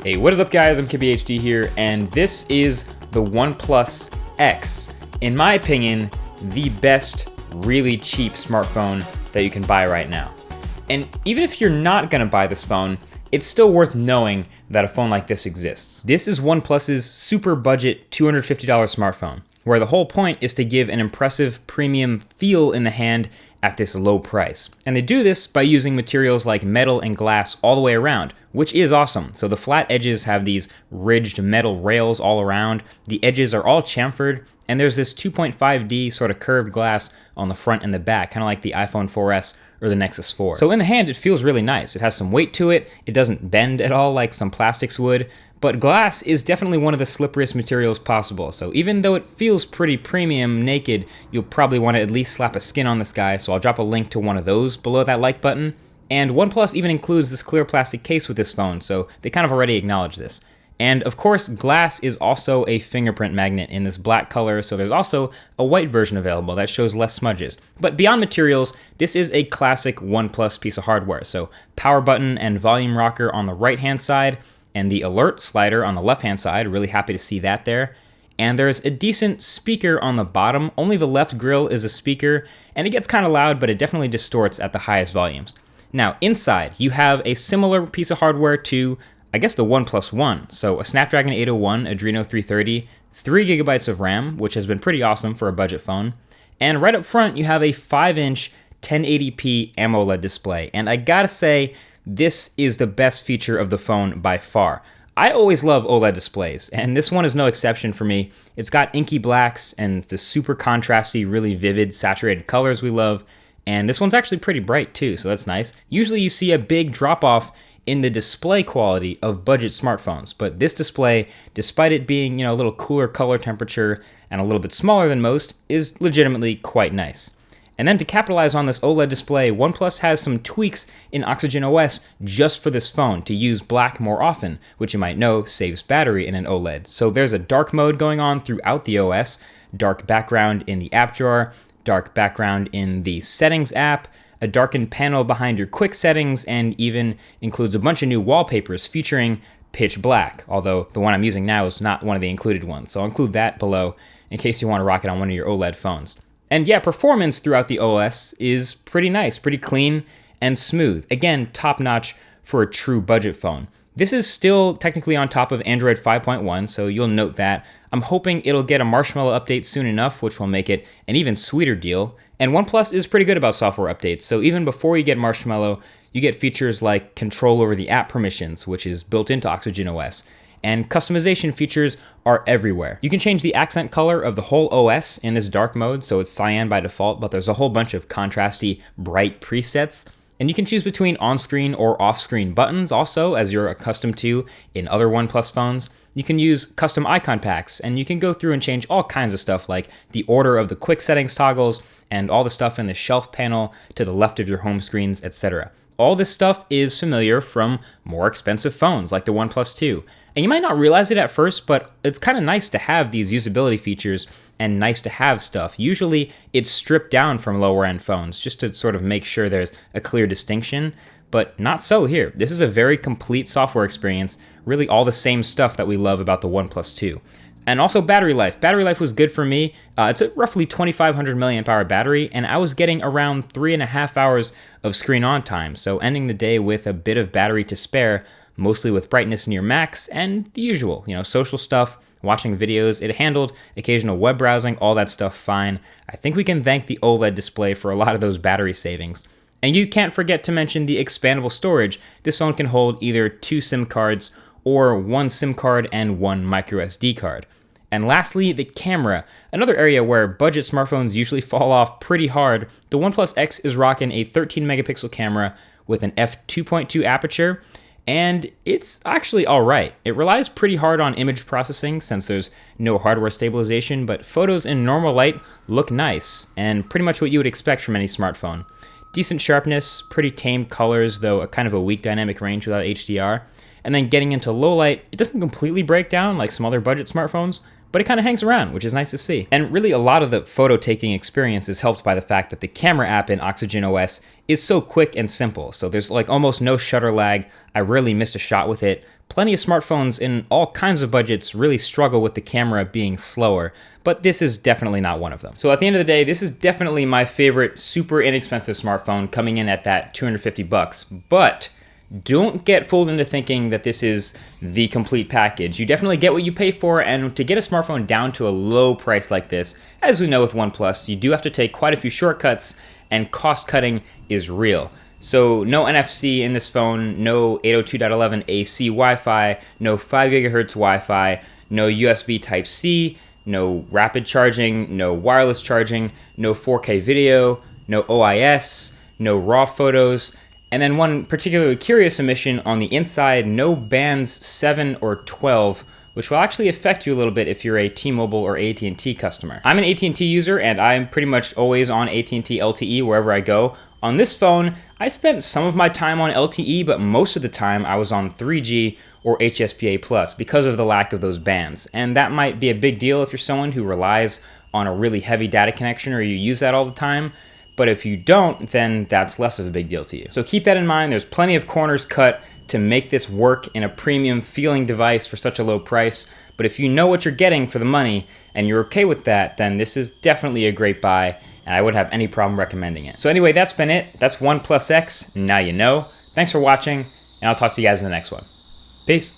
Hey, what is up guys? I'm KBHD here, and this is the OnePlus X. In my opinion, the best really cheap smartphone that you can buy right now. And even if you're not gonna buy this phone, it's still worth knowing that a phone like this exists. This is OnePlus's super budget $250 smartphone, where the whole point is to give an impressive premium feel in the hand at this low price. And they do this by using materials like metal and glass all the way around, which is awesome. So the flat edges have these ridged metal rails all around, the edges are all chamfered, and there's this 2.5D sort of curved glass on the front and the back, kind of like the iPhone 4S or the Nexus 4. So in the hand, it feels really nice. It has some weight to it, it doesn't bend at all like some plastics would, but glass is definitely one of the slipperiest materials possible. So even though it feels pretty premium naked, you'll probably want to at least slap a skin on this guy, so I'll drop a link to one of those below that like button. And OnePlus even includes this clear plastic case with this phone, so they kind of already acknowledge this. And of course, glass is also a fingerprint magnet in this black color, so there's also a white version available that shows less smudges. But beyond materials, this is a classic OnePlus piece of hardware. So power button and volume rocker on the right-hand side, and the alert slider on the left-hand side. Really happy to see that there. And there's a decent speaker on the bottom. Only the left grill is a speaker, and it gets kind of loud, but it definitely distorts at the highest volumes. Now, inside, you have a similar piece of hardware to, I guess, the OnePlus One. So a Snapdragon 801 Adreno 330, 3 gigabytes of RAM, which has been pretty awesome for a budget phone. And right up front, you have a 5-inch 1080p AMOLED display. And I gotta say, this is the best feature of the phone by far. I always love OLED displays, and this one is no exception for me. It's got inky blacks and the super contrasty, really vivid, saturated colors we love. And this one's actually pretty bright too, so that's nice. Usually you see a big drop-off in the display quality of budget smartphones, but this display, despite it being, a little cooler color temperature and a little bit smaller than most, is legitimately quite nice. And then to capitalize on this OLED display, OnePlus has some tweaks in Oxygen OS just for this phone to use black more often, which you might know saves battery in an OLED. So there's a dark mode going on throughout the OS, dark background in the app drawer, dark background in the settings app, a darkened panel behind your quick settings, and even includes a bunch of new wallpapers featuring pitch black, although the one I'm using now is not one of the included ones, so I'll include that below in case you want to rock it on one of your OLED phones. And yeah, performance throughout the OS is pretty nice, pretty clean and smooth. Again, top notch for a true budget phone. This is still technically on top of Android 5.1, so you'll note that. I'm hoping it'll get a Marshmallow update soon enough, which will make it an even sweeter deal. And OnePlus is pretty good about software updates, so even before you get Marshmallow, you get features like control over the app permissions, which is built into Oxygen OS. And customization features are everywhere. You can change the accent color of the whole OS in this dark mode, so it's cyan by default, but there's a whole bunch of contrasty, bright presets. And you can choose between on-screen or off-screen buttons also, as you're accustomed to in other OnePlus phones. You can use custom icon packs, and you can go through and change all kinds of stuff like the order of the quick settings toggles and all the stuff in the shelf panel to the left of your home screens, etc. All this stuff is familiar from more expensive phones like the OnePlus 2. And you might not realize it at first, but it's kind of nice to have these usability features and nice to have stuff. Usually it's stripped down from lower end phones just to sort of make sure there's a clear distinction, but not so here. This is a very complete software experience, really all the same stuff that we love about the OnePlus 2. And also battery life. Battery life was good for me. It's a roughly 2,500 milliamp hour battery, and I was getting around 3.5 hours of screen on time, so ending the day with a bit of battery to spare, mostly with brightness near max, and the usual, social stuff, watching videos. It handled occasional web browsing, all that stuff fine. I think we can thank the OLED display for a lot of those battery savings. And you can't forget to mention the expandable storage. This phone can hold either 2 SIM cards or 1 SIM card and 1 microSD card. And lastly, the camera. Another area where budget smartphones usually fall off pretty hard. The OnePlus X is rocking a 13 megapixel camera with an f2.2 aperture, and it's actually alright. It relies pretty hard on image processing since there's no hardware stabilization, but photos in normal light look nice, and pretty much what you would expect from any smartphone. Decent sharpness, pretty tame colors, though a kind of a weak dynamic range without HDR. And then getting into low light, it doesn't completely break down like some other budget smartphones, but it kind of hangs around, which is nice to see. And really a lot of the photo taking experience is helped by the fact that the camera app in Oxygen OS is so quick and simple. So there's like almost no shutter lag. I rarely missed a shot with it. Plenty of smartphones in all kinds of budgets really struggle with the camera being slower, but this is definitely not one of them. So at the end of the day, this is definitely my favorite super inexpensive smartphone, coming in at that $250, but don't get fooled into thinking that this is the complete package. You definitely get what you pay for, and to get a smartphone down to a low price like this, as we know with OnePlus, you do have to take quite a few shortcuts, and cost cutting is real. So no NFC in this phone, no 802.11 AC Wi-Fi, no 5 gigahertz Wi-Fi, no USB Type-C, no rapid charging, no wireless charging, no 4K video, no OIS, no RAW photos, and then one particularly curious omission on the inside, no bands 7 or 12, which will actually affect you a little bit if you're a T-Mobile or AT&T customer. I'm an AT&T user, and I'm pretty much always on AT&T LTE wherever I go. On this phone, I spent some of my time on LTE, but most of the time I was on 3G or HSPA+ because of the lack of those bands. And that might be a big deal if you're someone who relies on a really heavy data connection or you use that all the time. But if you don't, then that's less of a big deal to you. So keep that in mind. There's plenty of corners cut to make this work in a premium feeling device for such a low price. But if you know what you're getting for the money and you're okay with that, then this is definitely a great buy, and I wouldn't have any problem recommending it. So anyway, that's been it. That's OnePlus X. Now you know. Thanks for watching, and I'll talk to you guys in the next one. Peace.